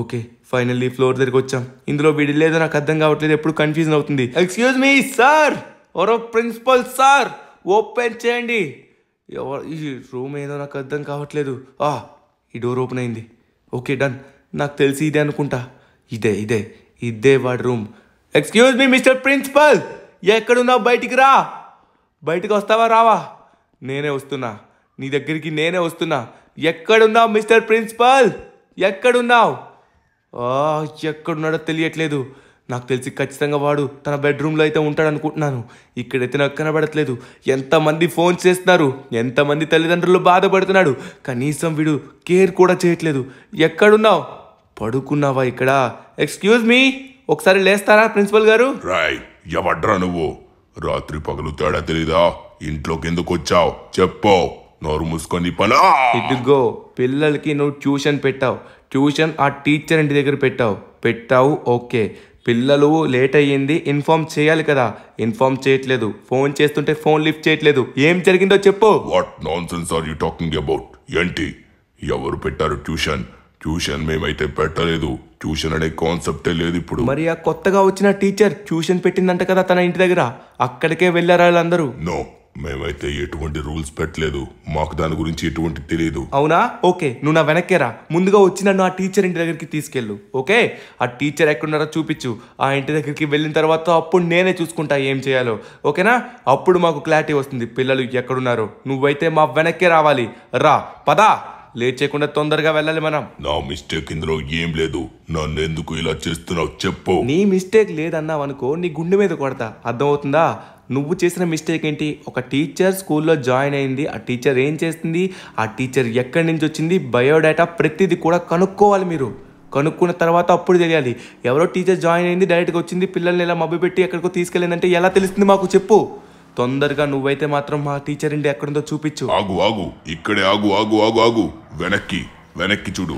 ఓకే, ఫైనల్లీ ఫ్లోర్ దగ్గరికి వచ్చాం. ఇందులో వీడి లేదో నాకు అర్థం కావట్లేదు. ఎప్పుడు కన్ఫ్యూజన్ అవుతుంది. ఎక్స్క్యూజ్ మీ సార్, ఎవరో ప్రిన్సిపల్ సార్, ఓపెన్ చేయండి. ఎవరు ఈ రూమ్? ఏదో నాకు అర్థం కావట్లేదు. ఈ డోర్ ఓపెన్ అయింది. Okay, done. నాకు తెలిసి ఇదే అనుకుంటా. ఇదే వాడి room. Excuse me mister principal, ఎక్కడున్నావు? బయటికి రా. బయటికి వస్తావా రావా? నేనే వస్తున్నా, నీ దగ్గరికి నేనే వస్తున్నా. ఎక్కడున్నావు మిస్టర్ ప్రిన్సిపల్? ఎక్కడున్నావు? ఎక్కడున్నాడో తెలియట్లేదు. నాకు తెలిసి ఖచ్చితంగా వాడు తన బెడ్రూమ్లో అయితే ఉంటాడు అనుకుంటున్నాను. ఇక్కడైతే నాకు కనబడట్లేదు. ఎంతమంది ఫోన్ చేస్తున్నారు, ఎంతమంది తల్లిదండ్రులు బాధపడుతున్నాడు. కనీసం వీడు కేర్ కూడా చేయట్లేదు. ఎక్కడున్నావు? పడుకున్నావా ఇక్కడ? ఎక్స్క్యూజ్ మీ, ఒకసారి లేస్తారా ప్రిన్సిపల్ గారు? రాయ్, ఎవడ్రా నువ్వు? రాత్రి పగలు తేడా తెలీదా? ఇంట్లోకి ఎందుకు వచ్చావు? చెప్పు. నోరు మూసుకొని పలా. ఇదిగో, పిల్లలకి నువ్వు ట్యూషన్ పెట్టావు. ట్యూషన్ ఆ టీచర్ ఇంటి దగ్గర పెట్టావు. ఓకే, పిల్లలు లేట్ అయ్యింది, ఇన్ఫార్మ్ చేయాలి కదా. ఇన్ఫార్మ్ చేయట్లేదు. ఫోన్ చేస్తుంటే ఫోన్ లిఫ్ట్ చేయట్లేదు. ఏం జరిగిందో చెప్పు. What nonsense are you talking about? ఏంటి? ఎవరు పెట్టారు ట్యూషన్? ట్యూషన్ మేమైతే పెట్టలేదు. ట్యూషన్ అనే కాన్సెప్టే లేదు ఇప్పుడు. మరి ఆ కొత్తగా వచ్చిన టీచర్ ట్యూషన్ పెట్టిందంట కదా తన ఇంటి దగ్గర, అక్కడికే వెళ్ళారా వాళ్ళందరూ? నో, మేమైతే ఎటువంటి రూల్స్ పెట్టలేదు. మాకు దాని గురించి ఎటువంటి తెలియదు. అవునా? ఓకే, నువ్వు నా వెనక్కేరా. ముందుగా వచ్చి నన్ను ఆ టీచర్ ఇంటి దగ్గరికి తీసుకెళ్ళు. ఓకే, ఆ టీచర్ ఎక్కడున్నారో చూపించు. ఆ ఇంటి దగ్గరికి వెళ్ళిన తర్వాత అప్పుడు నేనే చూసుకుంటా ఏం చేయాలో. ఓకేనా? అప్పుడు మాకు క్లారిటీ వస్తుంది పిల్లలు ఎక్కడున్నారో. నువ్వైతే మా వెనక్కే రావాలి. రా, పదా. లేట్ చేయకుండా తొందరగా వెళ్ళాలి మనం. నా మిస్టేక్ ఇందులో ఏం లేదు. నన్ను ఎందుకు ఇలా చేస్తున్నావు చెప్పు. నీ మిస్టేక్ లేదన్నావు అనుకో, నీ గుండె మీద కొడతా. అర్థమవుతుందా? నువ్వు చేసిన మిస్టేక్ ఏంటి? ఒక టీచర్ స్కూల్లో జాయిన్ అయింది. ఆ టీచర్ ఏం చేస్తుంది, ఆ టీచర్ ఎక్కడి నుంచి వచ్చింది, బయోడేటా ప్రతిదీ కూడా కనుక్కోవాలి మీరు. కనుక్కున్న తర్వాత అప్పుడు తెలియాలి. ఎవరో టీచర్ జాయిన్ అయింది, డైరెక్ట్గా వచ్చింది, పిల్లల్ని ఇలా మబ్బు పెట్టి ఎక్కడికో తీసుకెళ్ళిందంటే ఎలా తెలుస్తుంది మాకు? చెప్పు. తొందరగా నువ్వైతే మాత్రం మా టీచర్ ఇంటి ఎక్కడుందో చూపించు. ఆగు, ఇక్కడే ఆగు. వెనక్కి చూడు.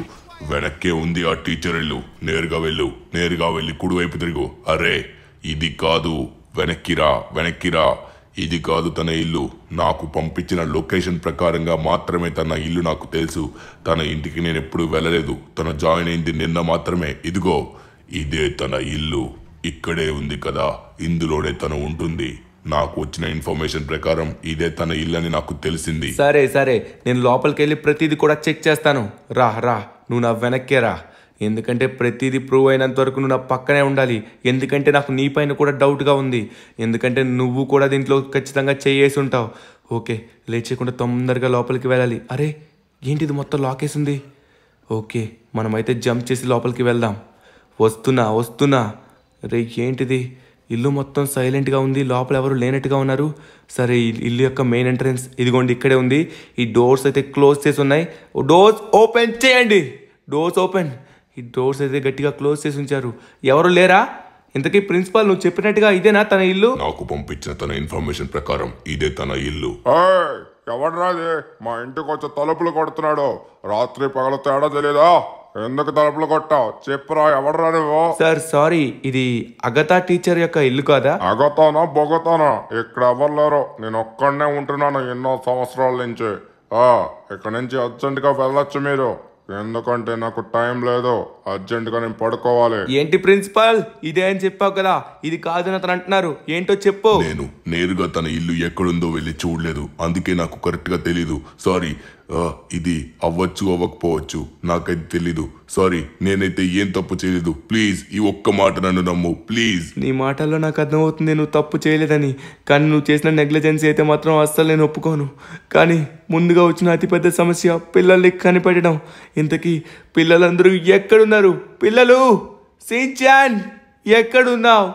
వెనక్కే ఉంది ఆ టీచర్ ఇల్లు. నేరుగా వెళ్ళి కుడివైపు తిరుగు. అరే, ఇది కాదు, వెనక్కిరా. ఇది కాదు తన ఇల్లు. నాకు పంపించిన లొకేషన్ ప్రకారంగా మాత్రమే తన ఇల్లు నాకు తెలుసు. తన ఇంటికి నేను ఎప్పుడు వెళ్ళలేదు. తన జాయిన్ అయింది నిన్న మాత్రమే. ఇదిగో, ఇదే తన ఇల్లు. ఇక్కడే ఉంది కదా, ఇందులోనే తను ఉంటుంది. నాకు వచ్చిన ఇన్ఫర్మేషన్ ప్రకారం ఇదే తన ఇల్లు అని నాకు తెలిసింది. సరే, నేను లోపలికి వెళ్ళి ప్రతిదీ కూడా చెక్ చేస్తాను. రా, నువ్వు నా వెనక్కే రా. ఎందుకంటే ప్రతిదీ ప్రూవ్ అయినంత వరకు నువ్వు నా పక్కనే ఉండాలి. ఎందుకంటే నాకు నీ పైన కూడా డౌట్గా ఉంది. ఎందుకంటే నువ్వు కూడా దీంట్లో ఖచ్చితంగా చేసి ఉంటావు. ఓకే, లేచకుండా తొందరగా లోపలికి వెళ్ళాలి. అరే, ఏంటిది మొత్తం లాకేసింది? ఓకే, మనమైతే జంప్ చేసి లోపలికి వెళ్దాం. వస్తున్నా. అరే, ఏంటిది? ఇల్లు మొత్తం సైలెంట్గా ఉంది. లోపల ఎవరు లేనట్టుగా ఉన్నారు. సరే, ఇల్లు యొక్క మెయిన్ ఎంట్రన్స్ ఇదిగోండి, ఇక్కడే ఉంది. ఈ డోర్స్ అయితే క్లోజ్ చేసి ఉన్నాయి. డోర్స్ ఓపెన్ చేయండి. Doors open. ఈ డోర్స్ అయితే గట్టిగా క్లోజ్ చేసి ఉంచారు. ఎవరు లేరా? ఇంతకీ ప్రిన్సిపాల్, నువ్వు చెప్పినట్టుగా ఇదేనా తన ఇల్లు? నాకు పంపించిన తన ఇన్ఫర్మేషన్ ప్రకారం ఇదే తన ఇల్లు. ఎవడ్రాది మా ఇంటికి వచ్చి తలుపులు కొడుతున్నాడు? రాత్రి పగల తేడా తెలీదా? ఎందుకు తలుపులు కొట్టావు? చెప్పురా, ఎవడ్రా నువ్వు? సార్ సారీ, ఇది అగతా టీచర్ యొక్క ఇల్లు కాదా? అగతానా బొగతానా? ఇక్కడ ఎవరు లేరు. నేను ఒక్కడనే ఉంటున్నాను ఎన్నో సంవత్సరాల నుంచి. ఇక్కడ నుంచి అర్జెంటుగా వెళ్ళొచ్చు మీరు, ఎందుకంటే నాకు టైం లేదు, అర్జెంటుగా నేను పడుకోవాలి. ఏంటి ప్రిన్సిపల్ ఇదే అని చెప్పావు కదా, ఇది కాదని అతను అంటున్నారు, ఏంటో చెప్పు. నేను నేరుగా తన ఇల్లు ఎక్కడుందో వెళ్ళి చూడలేదు, అందుకే నాకు కరెక్ట్ గా తెలీదు. సారీ. ఇది అవ్వచ్చు అవ్వకపోవచ్చు, నాకైతే తెలీదు. సారీ, నేనైతే ఏం తప్పు చేయలేదు. ప్లీజ్ ఈ ఒక్క మాట నన్ను నమ్ము ప్లీజ్. నీ మాటల్లో నాకు అర్థమవుతుంది నువ్వు తప్పు చేయలేదని, కానీ నువ్వు చేసిన నెగ్లిజెన్సీ అయితే మాత్రం అస్సలు నేను ఒప్పుకోను. కానీ ముందుగా వచ్చిన అతిపెద్ద సమస్య పిల్లల్ని కనిపెట్టడం. ఇంతకీ పిల్లలందరూ ఎక్కడున్నారు? పిల్లలు, సించాన్ ఎక్కడున్నావు?